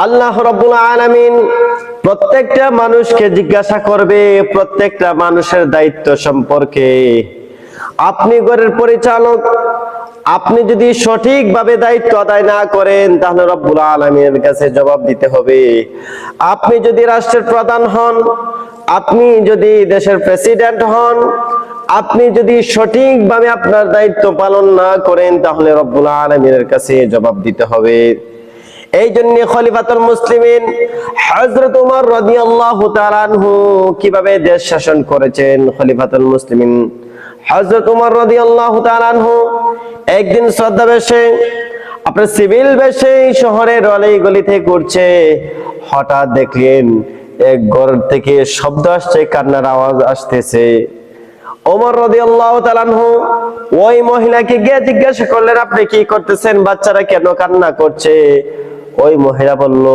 আল্লাহ রাব্বুল আলামিন প্রত্যেকটা মানুষকে জিজ্ঞাসা করবে প্রত্যেকটা মানুষের দায়িত্ব সম্পর্কে। আপনি ঘরের পরিচালক, আপনি যদি সঠিকভাবে দায়িত্ব আদায় না করেন তাহলে রব্বুল আলামিনের কাছে জবাব দিতে হবে। আপনি যদি রাষ্ট্রের প্রধান হন, আপনি যদি দেশের প্রেসিডেন্ট হন, আপনি যদি সঠিকভাবে আপনার দায়িত্ব পালন না করেন তাহলে রব্বুল আলামিনের কাছে জবাব দিতে হবে। এই জন্য খলিফাতুল মুসলিমিন হযরত ওমর রাদিয়াল্লাহু তাআলা আনহু কিভাবে দেশ শাসন করেছেন। খলিফাতুল মুসলিমিন হযরত ওমর রাদিয়াল্লাহু তাআলা আনহু একদিন শ্রদ্ধা বেশে আপনার সিভিল বেশে শহরের অলি-গলিতে ঘুরছে। হঠাৎ দেখলেন এক ঘর থেকে শব্দ আসছে, কান্নার আওয়াজ আসতেছে। ওমর রাদিয়াল্লাহু তাআলা আনহু ওই মহিলাকে গিয়ে জিজ্ঞাসা করলেন, আপনি কি করতেছেন? বাচ্চারা কেন কান্না করছে? ওই মহিলা বলল,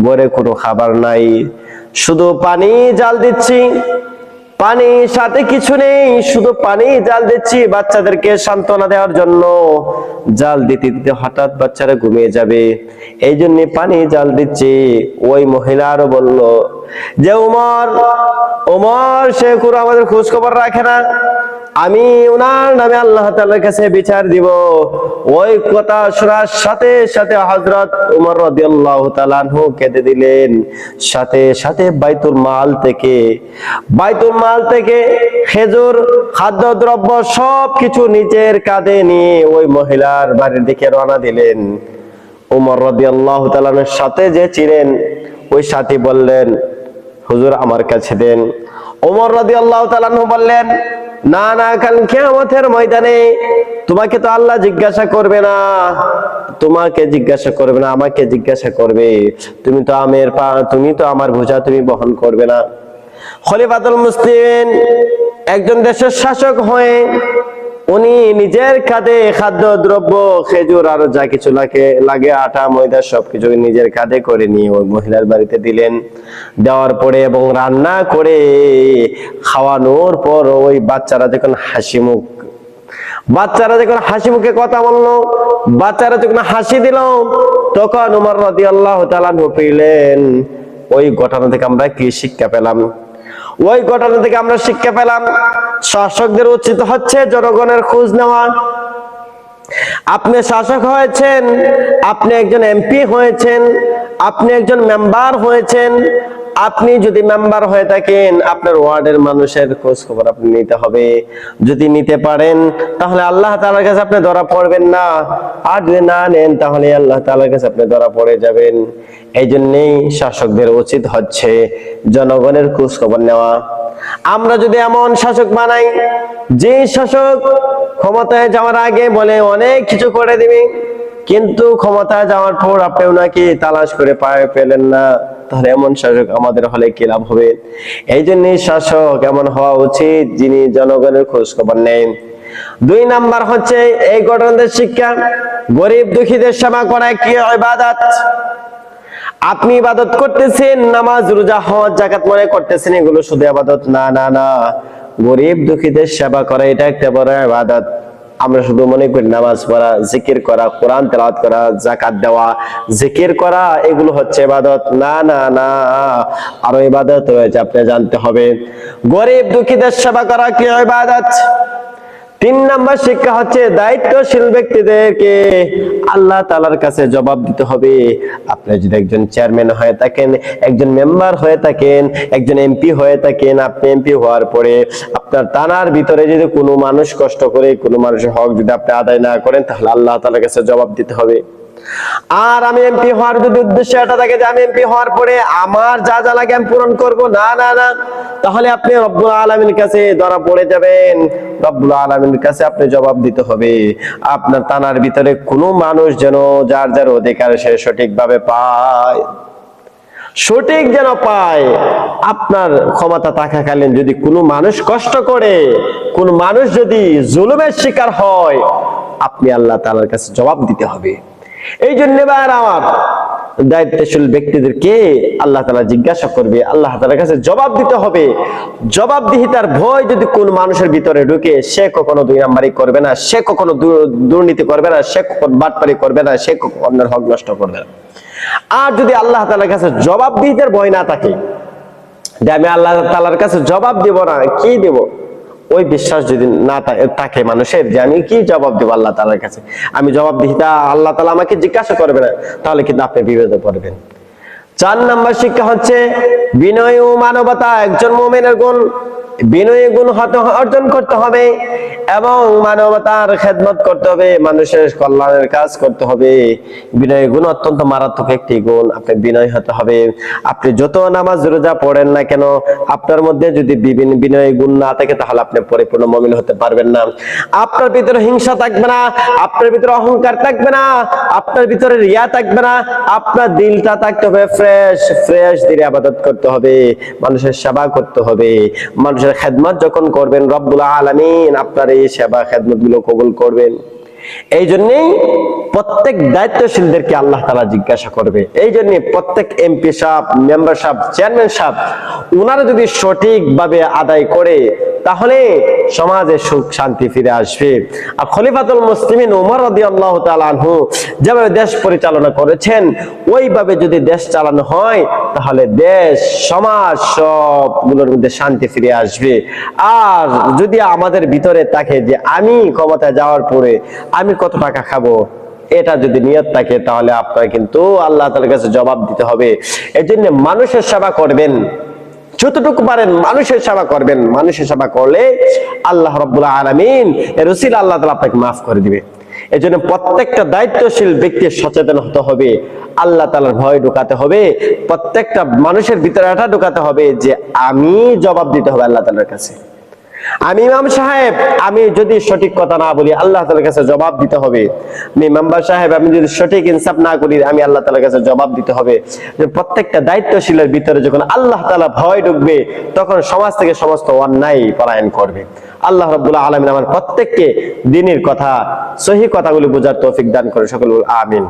ঘরে কোনো খাবার নাই, শুধু পানি জাল দিচ্ছি, পানি সাথে কিছু নেই, শুধু পানি জাল দিচ্ছি বাচ্চাদেরকে সান্ত্বনা দেওয়ার জন্য। জাল দিতে দিতে হঠাৎ বাচ্চারা ঘুমিয়ে যাবে, এই জন্য পানি জাল দিচ্ছি। ওই মহিলা আরো বলল যে ওমর সে পুরো আমাদের খোঁজ খবর রাখে না, আমি ওনার নামে আল্লাহ তাআলার কাছে বিচার দিব। ওই কথা শোনার সাথে সাথে হযরত ওমর রাদিয়াল্লাহু তাআলা আনহু কেঁদে দিলেন। সাথে সাথে বাইতুল মাল থেকে খেজুর, খাদ্যদ্রব্য সবকিছু নিজের কাঁধে নিয়ে ওই মহিলার বাড়ির দিকে রওনা দিলেন। ওমর রাদিয়াল্লাহু তাআলার সাথে যে ছিলেন ওই সাথী বললেন, হুজুর আমার কাছে দেন। ওমর রাদিয়াল্লাহু তাআলা বললেন, না না, কাল কিয়ামতের ময়দানে তোমাকে তো আল্লাহ জিজ্ঞাসা করবে না, তোমাকে জিজ্ঞাসা করবে না, আমাকে জিজ্ঞাসা করবে। তুমি তো আমার বোঝা তুমি বহন করবে না। খলিফাতুল মুসলিমিন একজন দেশের শাসক হয়ে উনি নিজের কাঁধে খাদ্যদ্রব্য, খেজুর আর যা কিছু লাগে আটা ময়দা সবকিছু নিজের কাঁধে করে নিয়ে ওই মহিলার বাড়িতে দিলেন। দেওয়ার পরে এবং রান্না করে খাওয়ানোর পর ওই বাচ্চারা যখন হাসি মুখে কথা বললো, বাচ্চারা যখন হাসি দিল, তখন ওমর রাদিয়াল্লাহু তাআলা পেলেন ওই ঘটনা থেকে আমরা কি শিক্ষা পেলাম? ওই ঘটনা থেকে আমরা শিক্ষা পেলাম শাসকদের উচিত হচ্ছে জনগণের খোঁজ নেওয়া। আপনি শাসক হয়েছেন, আপনি একজন এমপি হয়েছেন, আপনি একজন মেম্বার হয়েছেন, আপনি যদি মেম্বার হয়ে থাকেন আপনার ওয়ার্ডের মানুষের খোঁজ খবর আপনি নিতে হবে। যদি নিতে পারেন তাহলে আল্লাহ তাআলার কাছে আপনি ধরা পড়বেন না, আর যদি না নেন তাহলে আল্লাহ তাআলার কাছে আপনি ধরা পড়ে যাবেন। এই জন্যই শাসকদের উচিত হচ্ছে জনগণের খোঁজ খবর নেওয়া। আমরা যদি এমন শাসক বানাই যে শাসক ক্ষমতায় যাওয়ার আগে বলে অনেক কিছু করে দিবে, কিন্তু ক্ষমতায় যাওয়ার পর আপনি ওনাকে তালাশ করে পেলেন না, তাহলে এমন শাসক আমাদের হলে কি লাভ হবে? এই জন্যই শাসক এমন হওয়া উচিত যিনি জনগণের খোঁজ খবর নেন। 2 নাম্বার হচ্ছে এই ঘটনার শিক্ষা, গরিব দুঃখীদের সেবা করা একটি ইবাদত। আপনি ইবাদত করতেছেন, নামাজ রোজা হজ যাকাত মনে করতেছেন এগুলো শুধু ইবাদত না, না না, গরিব দুঃখীদের সেবা করা এটা একটা বড় ইবাদত। আমরা শুধু মনে করি নামাজ পড়া, জিকির করা, কোরআন তেলাওয়াত করা, যাকাত দেওয়া, জিকির করা এগুলো হচ্ছে ইবাদত। না না না, আরো ইবাদত রয়েছে, আপনি জানতে হবে। গরিব দুঃখীদের সেবা করা কি ইবাদত। 3 নাম্বার শিক্ষা হচ্ছে দায়িত্বশীল ব্যক্তিদেরকে আল্লাহ তাআলার কাছে জবাব দিতে হবে। আপনি যদি একজন চেয়ারম্যান হয়ে থাকেন, একজন মেম্বার হয়ে থাকেন, একজন এমপি হয়ে থাকেন, আপনি এমপি হওয়ার পরে আপনার থানার ভিতরে যদি কোনো মানুষ কষ্ট করে কোনো মানুষের হক যদি আপনি আদায় না করেন তাহলে আল্লাহ তাআলার কাছে জবাব দিতে হবে। আর আমি এমপি হওয়ার যদি উদ্দেশ্য এটা থাকে যে আমি এমপি হওয়ার পরে আমার যা যা লাগে আমি পূরণ করবো, না না না, তাহলে আপনি রব্বুল আলামিনের কাছে ধরা পড়ে যাবেন। রব্বুল আলামিনের কাছে আপনি জবাব দিতে হবে। আপনার থানার ভিতরে কোনো মানুষ যেন যার যার অধিকার সে সঠিকভাবে পায়, সঠিক যেন পায়। আপনার ক্ষমতা থাকাকালীন যদি কোনো মানুষ কষ্ট করে, কোন মানুষ যদি জুলুমের শিকার হয়, আপনি আল্লাহ তাআলার কাছে জবাব দিতে হবে। এই জন্য আমার দায়িত্বশীল ব্যক্তিদেরকে আল্লাহ তাআলা জিজ্ঞাসা করবে, আল্লাহ তাআলার কাছে জবাব দিতে হবে। জবাবদিহিতার ভয় যদি কোন মানুষের ভিতরে ঢুকে, সে কখনো 2 নাম্বারি করবে না, সে কখনো দুর্নীতি করবে না, সে কখনো বাটপারি করবে না, সে কখনো অন্যের হক নষ্ট করবে না। আর যদি আল্লাহ তাআলার কাছে জবাবদিহিতার ভয় না থাকে, যে আমি আল্লাহ তাআলার কাছে জবাব দেব না, কি দেব, ওই বিশ্বাস যদি না থাকে মানুষের, যে আমি কি জবাব দেব আল্লাহ তাআলার কাছে, আমি জবাবদিহিতা আল্লাহ তাআলা আমাকে জিজ্ঞাসা করবে না, তাহলে কিন্তু আপনি বিপদে পড়বেন। 4 নম্বর শিক্ষা হচ্ছে বিনয় ও মানবতা। একজন মুমিনের গুণ, বিনয়ী গুণ অর্জন করতে হবে এবং মানবতার খেদমত করতে হবে, মানুষের কল্যাণের কাজ করতে হবে। বিনয়ী গুণ অত্যন্ত মারাত্মক একটি গুণ। আপনি বিনয় হতে হবে। আপনি যত নামাজ রোজা পড়েন না কেন, আপনার মধ্যে যদি বিনয়ী গুণ না থাকে, তাহলে আপনি পরিপূর্ণ মুমিন হতে পারবেন না। আপনার ভিতরে হিংসা থাকবে না, আপনার ভিতরে অহংকার থাকবে না, আপনার ভিতরে রিয়া থাকবে না। আপনার দিলটা থাকতে হবে ফ্রেশ দিলে ইবাদত করতে হবে, মানুষের সেবা করতে হবে। মানুষের খেদমত যখন করবেন, রব্বুল আলামিন আপনার এই সেবা খেদমত গুলো কবুল করবেন। এই জন্যই প্রত্যেক দায়িত্বশীলদেরকে আল্লাহ তাআলা জিজ্ঞাসা করবে। এই জন্য প্রত্যেক এমপি সাহেব, মেম্বার সাহেব, চেয়ারম্যান সাহেব, ওনারা যদি সঠিকভাবে আদায় করে, তাহলে সমাজে সুখ শান্তি ফিরে আসবে। আর খলিফাতুল মুসলিমিন ওমর রাদিয়াল্লাহু তাআলা আনহু যেভাবে দেশ পরিচালনা করেছেন, ওইভাবে যদি দেশ চালানো হয়, তাহলে দেশ সমাজ সবগুলোর মধ্যে শান্তি ফিরে আসবে। আর যদি আমাদের ভিতরে থাকে যে আমি ক্ষমতায় যাওয়ার পরে আমি কত টাকা খাবো, এটা যদি নিয়ত থাকে, তাহলে আপনার কিন্তু আল্লাহ তাআলার কাছে জবাব দিতে হবে। এজন্য মানুষের সেবা করবেন, যতটুকু পারেন মানুষের সেবা করবেন। মানুষের সেবা করলে আল্লাহ রাব্বুল আলামিন এর উসিলা আল্লাহ তাআলা আপনাকে মাফ করে দিবে। এজন্য প্রত্যেকটা দায়িত্বশীল ব্যক্তির সচেতন হতে হবে, আল্লাহ তাআলার ভয় ঢোকাতে হবে, প্রত্যেকটা মানুষের ভিতরে এটা ঢোকাতে হবে যে আমি জবাব দিতে হবে আল্লাহ তাআলার কাছে। আমি ইমাম সাহেব, আমি যদি সঠিক কথা না বলি, আল্লাহ তাআলার কাছে জবাব দিতে হবে। আমি মেম্বার সাহেব, আমি যদি সঠিক ইনসাফ না করি, আমি আল্লাহ তাআলার কাছে জবাব দিতে হবে। প্রত্যেকটা দায়িত্বশীলের ভিতরে যখন আল্লাহ তাআলা ভয় ঢুকবে, তখন সমাজ থেকে সমস্ত অন্যায় পলায়ন করবে। আল্লাহ রাব্বুল আলামিন আমার প্রত্যেককে দ্বীনের কথা, সহিহ কথাগুলি বোঝার তৌফিক দান করে। সকল আমিন।